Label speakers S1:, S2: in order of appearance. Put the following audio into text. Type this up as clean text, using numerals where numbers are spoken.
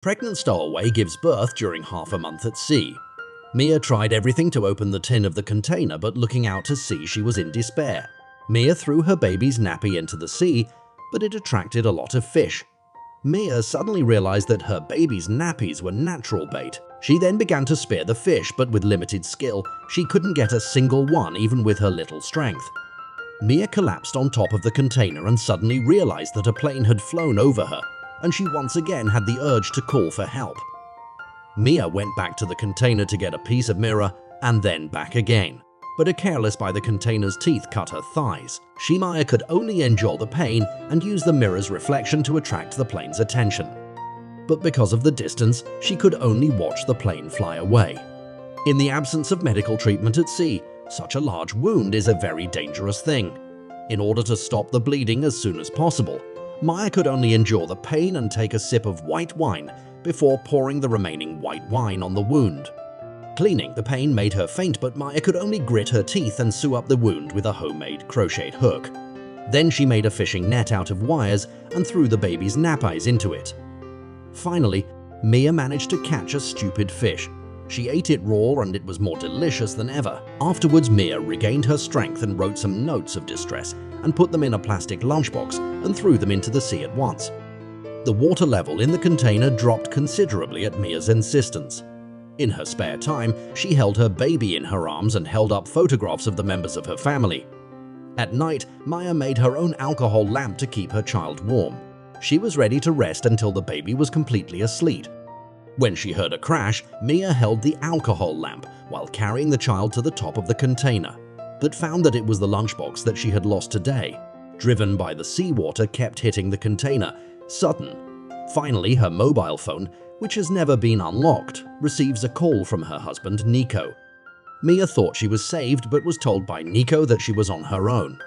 S1: Pregnant stowaway gives birth during half a month at sea. Mia tried everything to open the tin of the container, but looking out to sea, she was in despair. Mia threw her baby's nappy into the sea, but it attracted a lot of fish. Mia suddenly realized that her baby's nappies were natural bait. She then began to spear the fish, but with limited skill, she couldn't get a single one even with her little strength. Mia collapsed on top of the container and suddenly realized that a plane had flown over her, and she once again had the urge to call for help. Mia went back to the container to get a piece of mirror and then back again, but a careless by the container's teeth cut her thighs. Mia could only endure the pain and use the mirror's reflection to attract the plane's attention. But because of the distance, she could only watch the plane fly away. In the absence of medical treatment at sea, such a large wound is a very dangerous thing. In order to stop the bleeding as soon as possible, Mia could only endure the pain and take a sip of white wine before pouring the remaining white wine on the wound. Cleaning the pain made her faint, but Mia could only grit her teeth and sew up the wound with a homemade crocheted hook. Then she made a fishing net out of wires and threw the baby's nappies into it. Finally, Mia managed to catch a stupid fish. She ate it raw and it was more delicious than ever. Afterwards, Mia regained her strength and wrote some notes of distress and put them in a plastic lunchbox and threw them into the sea at once. The water level in the container dropped considerably at Mia's insistence. In her spare time, she held her baby in her arms and held up photographs of the members of her family. At night, Mia made her own alcohol lamp to keep her child warm. She was ready to rest until the baby was completely asleep. When she heard a crash, Mia held the alcohol lamp while carrying the child to the top of the container, but found that it was the lunchbox that she had lost today. Driven by the seawater kept hitting the container. Finally, her mobile phone, which has never been unlocked, receives a call from her husband Nico. Mia thought she was saved but was told by Nico that she was on her own.